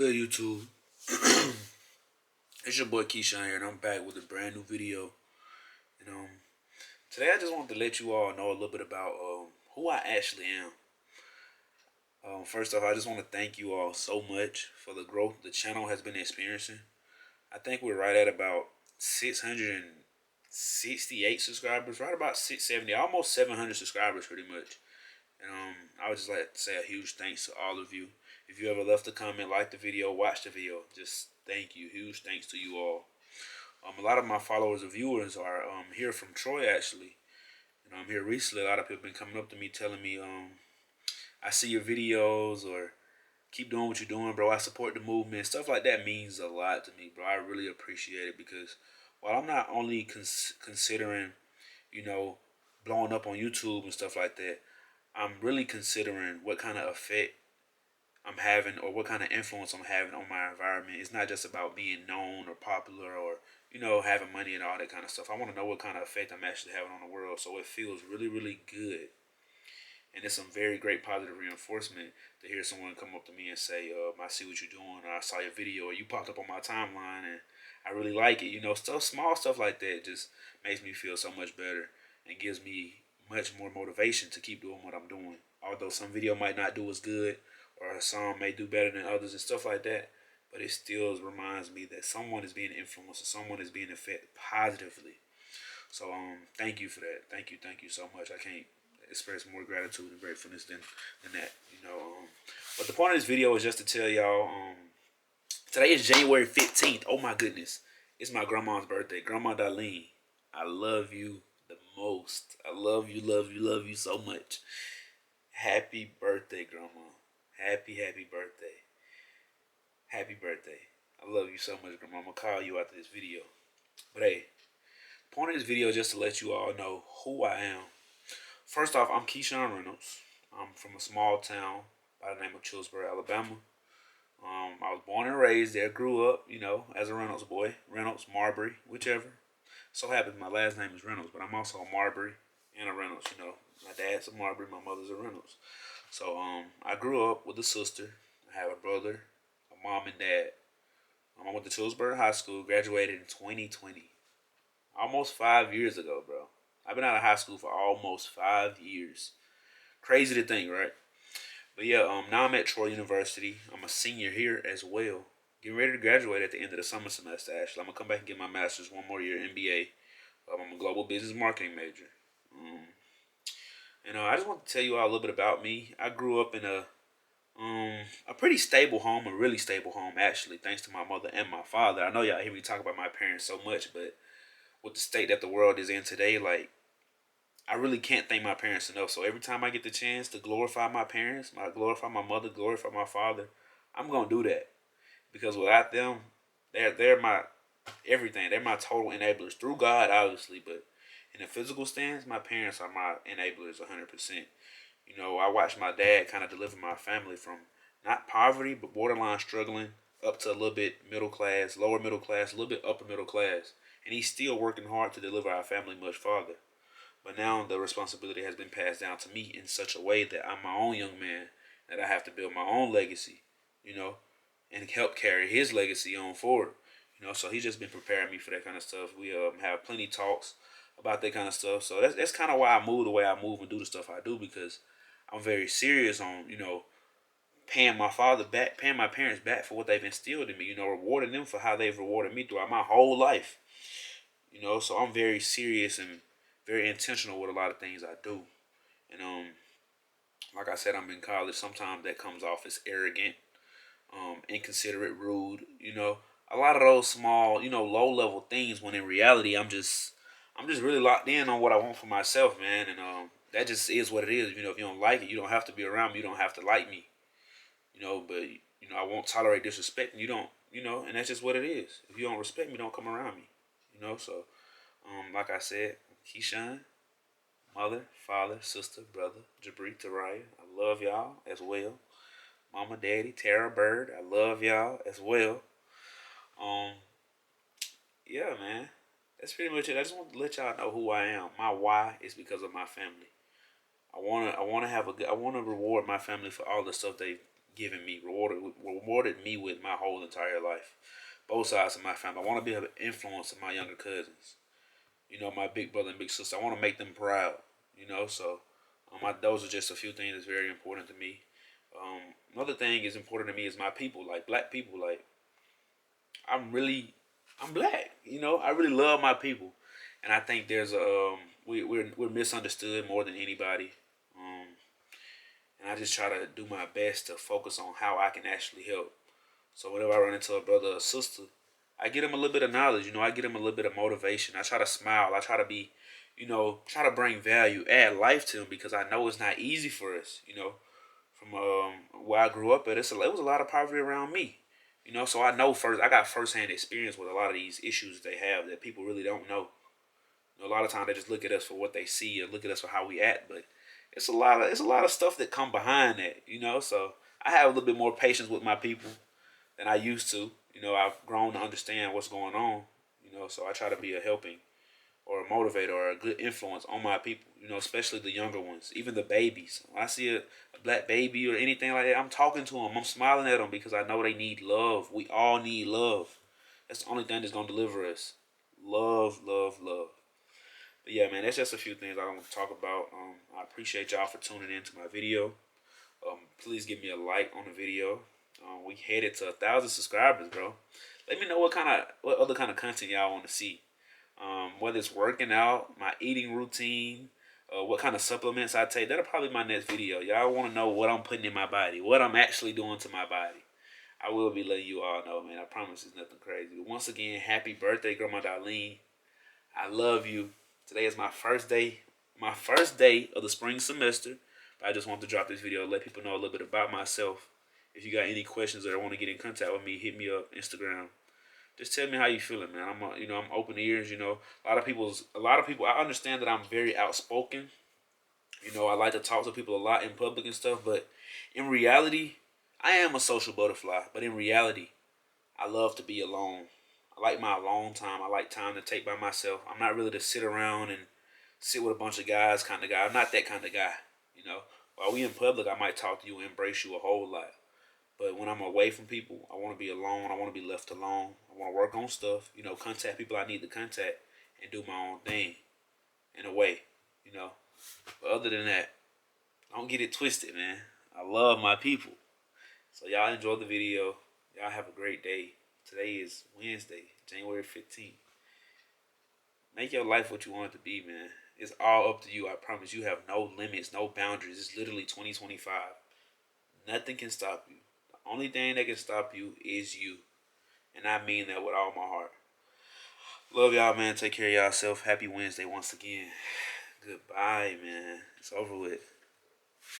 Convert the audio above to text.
Good YouTube. It's your boy Keyshawn here, and I'm back with a brand new video. And today I just wanted to let you all know a little bit about who I actually am. First off, I just want to thank you all so much for the growth the channel has been experiencing. I think we're right at about 668 subscribers, right about 670, almost 700 subscribers, pretty much. And I would just like to say a huge thanks to all of you. If you ever left a comment, like the video, watch the video, just thank you. Huge thanks to you all. A lot of my followers and viewers are here from Troy, actually. And here recently, a lot of people have been coming up to me telling me, I see your videos, or keep doing what you're doing, bro. I support the movement. Stuff like that means a lot to me, bro. I really appreciate it because while I'm not only considering, you know, blowing up on YouTube and stuff like that, I'm really considering what kind of effect I'm having or what kind of influence I'm having on my environment. It's not just about being known or popular or having money and all that kind of stuff. I want to know what kind of effect I'm actually having on the world. So it feels really, really good, and it's some very great positive reinforcement to hear someone come up to me and say, "I see what you're doing," or "I saw your video," or "You popped up on my timeline and I really like it." Stuff, small stuff like that, just makes me feel so much better and gives me much more motivation to keep doing what I'm doing. Although some video might not do as good, or a song may do better than others and stuff like that, but it still reminds me that someone is being influenced or someone is being affected positively. So thank you for that. Thank you so much. I can't express more gratitude and gratefulness than that. But the point of this video is just to tell y'all. Today is January 15th. Oh my goodness, it's my grandma's birthday. Grandma Darlene, I love you the most. I love you so much. Happy birthday, Grandma. Happy birthday. Happy birthday. I love you so much, Grandma. I'm gonna call you after this video. But hey, the point of this video is just to let you all know who I am. First off, I'm Keyshawn Reynolds. I'm from a small town by the name of Chillsboro, Alabama. I was born and raised there, grew up, as a Reynolds boy. Reynolds, Marbury, whichever. So happens my last name is Reynolds, but I'm also a Marbury and a Reynolds. My dad's a Marbury, my mother's a Reynolds. So I grew up with a sister. I have a brother, a mom and dad. I went to Chillsboro High School, graduated in 2020. Almost 5 years ago, bro. I've been out of high school for almost 5 years. Crazy to think, right? But yeah, now I'm at Troy University. I'm a senior here as well. Getting ready to graduate at the end of the summer semester, actually. I'm going to come back and get my master's one more year, MBA. I'm a global business marketing major. Um, I just want to tell you all a little bit about me. I grew up in a pretty stable home, a really stable home, actually, thanks to my mother and my father. I know y'all hear me talk about my parents so much, but with the state that the world is in today, like, I really can't thank my parents enough. So every time I get the chance to glorify my parents, glorify my mother, glorify my father, I'm gonna do that because without them, they're my everything. They're my total enablers through God, obviously, but in the physical stance, my parents are my enablers 100%. I watched my dad kind of deliver my family from not poverty, but borderline struggling up to a little bit middle class, lower middle class, a little bit upper middle class. And he's still working hard to deliver our family much farther. But now the responsibility has been passed down to me in such a way that I'm my own young man, that I have to build my own legacy, you know, and help carry his legacy on forward. So he's just been preparing me for that kind of stuff. We have plenty talks about that kind of stuff. So that's kind of why I move the way I move and do the stuff I do, because I'm very serious on paying my father back, paying my parents back for what they've instilled in me. Rewarding them for how they've rewarded me throughout my whole life. So I'm very serious and very intentional with a lot of things I do. And like I said, I'm in college. Sometimes that comes off as arrogant, inconsiderate, rude. A lot of those small, low level things. When in reality, I'm just really locked in on what I want for myself, man. And that just is what it is. If you don't like it, you don't have to be around me. You don't have to like me. But I won't tolerate disrespect, and you don't. And that's just what it is. If you don't respect me, don't come around me. So like I said, Keyshawn, mother, father, sister, brother, Jabri, Tariah, I love y'all as well. Mama, daddy, Tara Bird, I love y'all as well. Um, yeah, man. That's pretty much it. I just want to let y'all know who I am. My why is because of my family. I wanna have a good. I wanna reward my family for all the stuff given me, rewarded me with my whole entire life. Both sides of my family. I want to be an influence of my younger cousins. You know, my big brother and big sister. I want to make them proud. You know, so those are just a few things that's very important to me. Another thing is important to me is my people, like black people. Like I'm black. You know, I really love my people, and I think there's a we're misunderstood more than anybody. Um, and I just try to do my best to focus on how I can actually help. So whenever I run into a brother or sister, I get them a little bit of knowledge. You know, I get them a little bit of motivation. I try to smile. I try to be, you know, try to bring value, add life to them because I know it's not easy for us. You know, from where I grew up at, it was a lot of poverty around me. You know, so I got firsthand experience with a lot of these issues they have that people really don't know. You know, a lot of times they just look at us for what they see or look at us for how we act, but it's a lot of stuff that come behind that. You know, so I have a little bit more patience with my people than I used to. You know, I've grown to understand what's going on. You know, so I try to be a helping or a motivator or a good influence on my people. You know, especially the younger ones, even the babies. When I see a black baby or anything like that, I'm talking to them. I'm smiling at them because I know they need love. We all need love. That's the only thing that's gonna deliver us. Love, love, love. But yeah, man, that's just a few things I want to talk about. I appreciate y'all for tuning in to my video. Please give me a like on the video. We headed to 1,000 subscribers, bro. Let me know what other kind of content y'all want to see. Whether it's working out, my eating routine, what kind of supplements I take. That'll probably be my next video. Y'all want to know what I'm putting in my body, what I'm actually doing to my body. I will be letting you all know, man. I promise it's nothing crazy. But once again, happy birthday, Grandma Darlene. I love you. Today is my first day of the spring semester. I just want to drop this video, let people know a little bit about myself. If you got any questions or want to get in contact with me, hit me up Instagram. Just tell me how you feeling, man. I'm open ears. You know, a lot of people. I understand that I'm very outspoken. You know, I like to talk to people a lot in public and stuff. But in reality, I am a social butterfly. But in reality, I love to be alone. I like my alone time. I like time to take by myself. I'm not really to sit around and sit with a bunch of guys kind of guy. I'm not that kind of guy. You know, while we in public, I might talk to you and embrace you a whole lot. But when I'm away from people, I want to be alone. I want to be left alone. I want to work on stuff. You know, contact people I need to contact and do my own thing in a way. You know, but other than that, don't get it twisted, man. I love my people. So y'all enjoy the video. Y'all have a great day. Today is Wednesday, January 15th. Make your life what you want it to be, man. It's all up to you. I promise you have no limits, no boundaries. It's literally 2025. Nothing can stop you. The only thing that can stop you is you. And I mean that with all my heart. Love y'all, man. Take care of yourself. Happy Wednesday once again. Goodbye, man. It's over with.